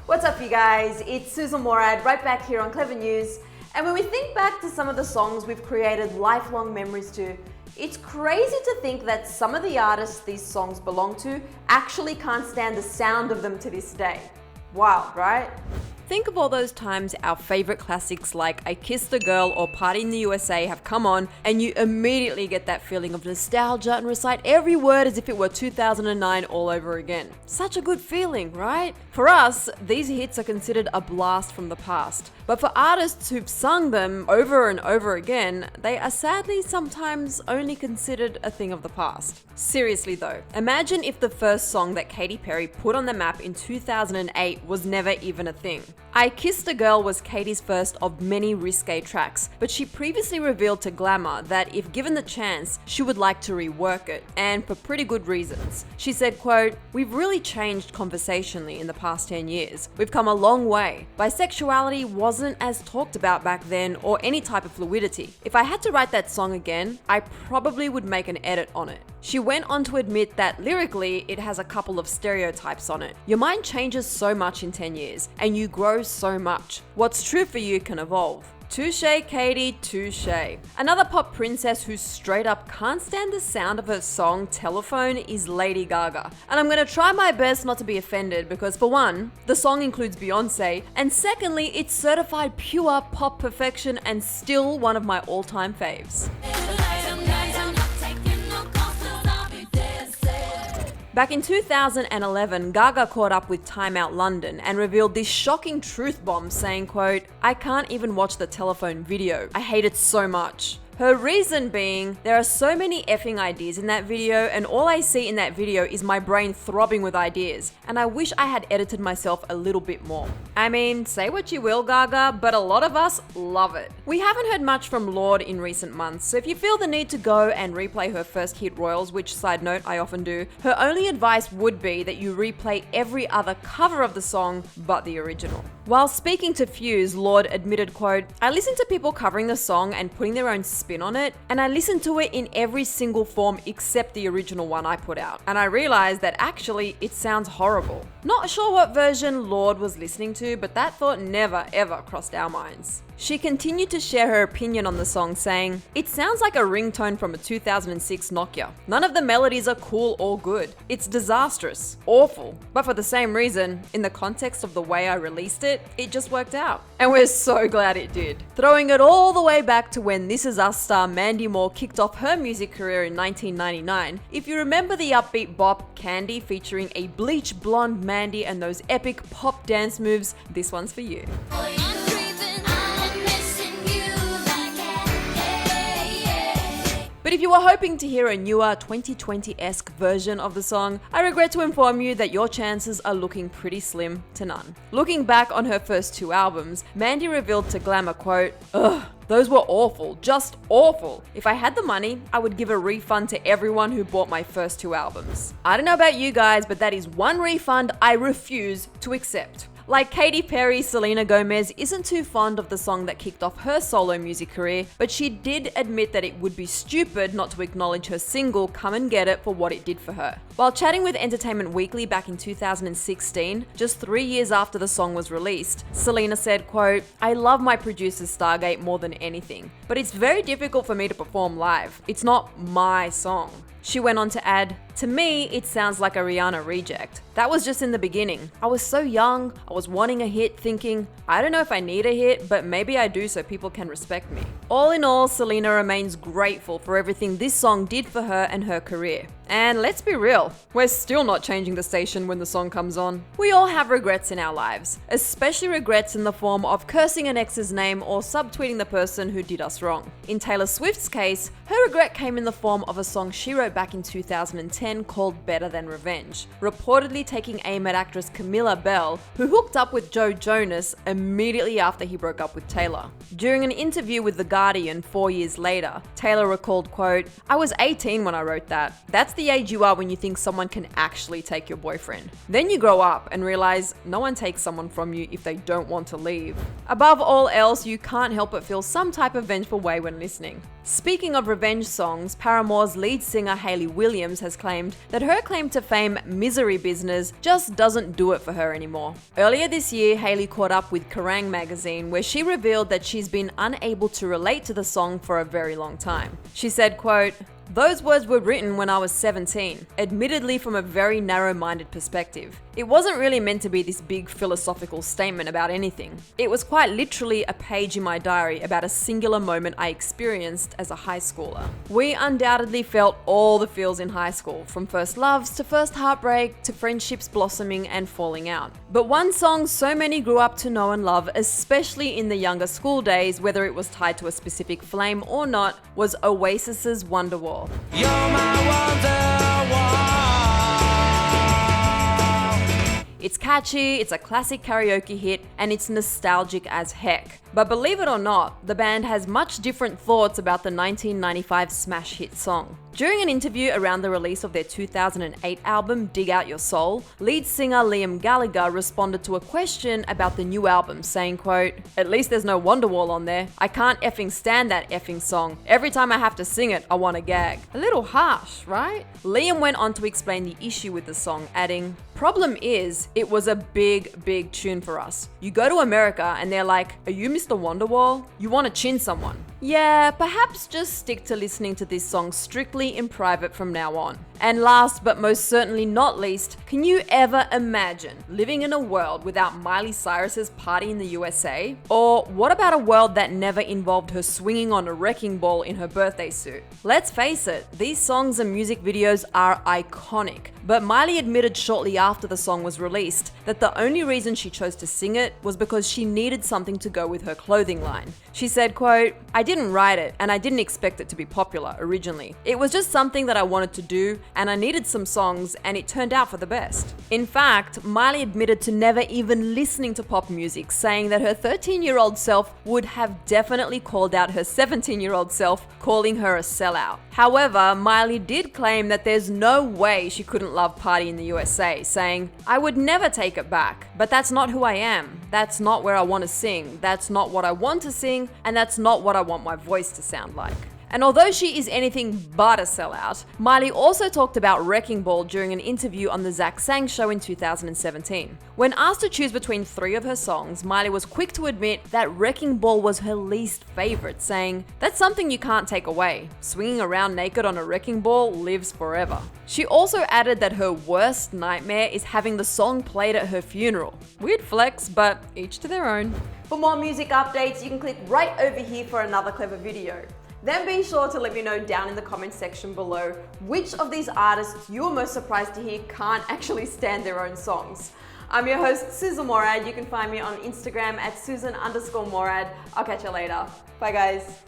What's up, you guys? It's Susan Morad right back here on Clever News. And when we think back to some of the songs we've created lifelong memories to, it's crazy to think that some of the artists these songs belong to actually can't stand the sound of them to this day. Wild, right? Think of all those times our favorite classics like I Kissed a Girl or Party in the USA have come on, and you immediately get that feeling of nostalgia and recite every word as if it were 2009 all over again. Such a good feeling, right? For us, these hits are considered a blast from the past. But for artists who've sung them over and over again, they are sadly sometimes only considered a thing of the past. Seriously though, imagine if the first song that Katy Perry put on the map in 2008 was never even a thing. I Kissed a Girl was Katy's first of many risque tracks, but she previously revealed to Glamour that if given the chance, she would like to rework it, and for pretty good reasons. She said, quote, "We've really changed conversationally in the past 10 years. We've come a long way. Bisexuality wasn't as talked about back then, or any type of fluidity. If I had to write that song again, I probably would make an edit on it." She went on to admit that lyrically, it has a couple of stereotypes on it. Your mind changes so much in 10 years, and you grow so much. What's true for you can evolve. Touche, Katy, touche. Another pop princess who straight up can't stand the sound of her song Telephone is Lady Gaga. And I'm gonna try my best not to be offended because for one, the song includes Beyonce, and secondly, it's certified pure pop perfection and still one of my all-time faves. Back in 2011, Gaga caught up with Time Out London and revealed this shocking truth bomb saying, quote, "I can't even watch the Telephone video. I hate it so much." Her reason being, there are so many effing ideas in that video, and all I see in that video is my brain throbbing with ideas, and I wish I had edited myself a little bit more. I mean, say what you will, Gaga, but a lot of us love it. We haven't heard much from Lorde in recent months, so if you feel the need to go and replay her first hit royals, which side note, I often do, her only advice would be that you replay every other cover of the song but the original. While speaking to Fuse, Lorde admitted, quote, "I listen to people covering the song and putting their own spin on it, and I listen to it in every single form except the original one I put out. And I realized that actually it sounds horrible." Not sure what version Lorde was listening to, but that thought never ever crossed our minds. She continued to share her opinion on the song, saying, "It sounds like a ringtone from a 2006 Nokia. None of the melodies are cool or good. It's disastrous, awful. But for the same reason, in the context of the way I released it, it just worked out." And we're so glad it did. Throwing it all the way back to when This Is Us star Mandy Moore kicked off her music career in 1999, if you remember the upbeat bop Candy featuring a bleach blonde Mandy and those epic pop dance moves, this one's for you. But if you were hoping to hear a newer 2020-esque version of the song, I regret to inform you that your chances are looking pretty slim to none. Looking back on her first two albums, Mandy revealed to Glamour, quote, "Ugh, those were awful, just awful. If I had the money, I would give a refund to everyone who bought my first two albums." I don't know about you guys, but that is one refund I refuse to accept. Like Katy Perry, Selena Gomez isn't too fond of the song that kicked off her solo music career, but she did admit that it would be stupid not to acknowledge her single Come and Get It for what it did for her. While chatting with Entertainment Weekly back in 2016, just 3 years after the song was released, Selena said, quote, "I love my producer's Stargate more than anything, but it's very difficult for me to perform live. It's not my song." She went on to add, "To me, it sounds like a Rihanna reject. That was just in the beginning. I was so young, I was wanting a hit thinking, I don't know if I need a hit, but maybe I do so people can respect me." All in all, Selena remains grateful for everything this song did for her and her career. And let's be real, we're still not changing the station when the song comes on. We all have regrets in our lives, especially regrets in the form of cursing an ex's name or subtweeting the person who did us wrong. In Taylor Swift's case, her regret came in the form of a song she wrote back in 2010 called Better Than Revenge, reportedly taking aim at actress Camilla Bell, who hooked up with Joe Jonas immediately after he broke up with Taylor. During an interview with The Guardian 4 years later, Taylor recalled, quote, "I was 18 when I wrote that. That's That's the age you are when you think someone can actually take your boyfriend. Then you grow up and realize no one takes someone from you if they don't want to leave. Above all else, you can't help but feel some type of vengeful way when listening. Speaking of revenge songs, Paramore's lead singer Hayley Williams has claimed that her claim to fame, Misery Business, just doesn't do it for her anymore. Earlier this year, Hayley caught up with Kerrang! Magazine, where she revealed that she's been unable to relate to the song for a very long time. She said, quote, "Those words were written when I was 17, admittedly from a very narrow-minded perspective. It wasn't really meant to be this big philosophical statement about anything. It was quite literally a page in my diary about a singular moment I experienced as a high schooler." We undoubtedly felt all the feels in high school, from first loves to first heartbreak to friendships blossoming and falling out. But one song so many grew up to know and love, especially in the younger school days, whether it was tied to a specific flame or not, was Oasis's Wonderwall. You're my Wonderwall. It's catchy, it's a classic karaoke hit, and it's nostalgic as heck. But believe it or not, the band has much different thoughts about the 1995 smash hit song. During an interview around the release of their 2008 album, Dig Out Your Soul, lead singer Liam Gallagher responded to a question about the new album, saying, quote, "At least there's no Wonderwall on there. I can't effing stand that effing song. Every time I have to sing it, I want to gag." A little harsh, right? Liam went on to explain the issue with the song, adding, "Problem is, it was a big tune for us. You go to America and they're like, 'Are you Mr. Wonderwall? You want to chin someone?' Yeah, perhaps just stick to listening to this song strictly in private from now on." And last but most certainly not least, can you ever imagine living in a world without Miley Cyrus's Party in the USA? Or what about a world that never involved her swinging on a wrecking ball in her birthday suit? Let's face it, these songs and music videos are iconic, but Miley admitted shortly after the song was released that the only reason she chose to sing it was because she needed something to go with her clothing line. She said, quote, "I didn't write it and I didn't expect it to be popular originally. It was just something that I wanted to do and I needed some songs and it turned out for the best." In fact, Miley admitted to never even listening to pop music, saying that her 13-year-old self would have definitely called out her 17-year-old self, calling her a sellout. However, Miley did claim that there's no way she couldn't love Party in the USA, saying, "I would never take it back, but that's not who I am. That's not where I want to sing. That's not what I want to sing, and that's not what I want my voice to sound like." And although she is anything but a sellout, Miley also talked about Wrecking Ball during an interview on the Zach Sang Show in 2017. When asked to choose between 3 of her songs, Miley was quick to admit that Wrecking Ball was her least favorite, saying, "That's something you can't take away. Swinging around naked on a wrecking ball lives forever." She also added that her worst nightmare is having the song played at her funeral. Weird flex, but each to their own. For more music updates, you can click right over here for another clever video. Then be sure to let me know down in the comments section below which of these artists you're most surprised to hear can't actually stand their own songs. I'm your host, Susan Morad. You can find me on Instagram at Susan_Morad. I'll catch you later. Bye guys.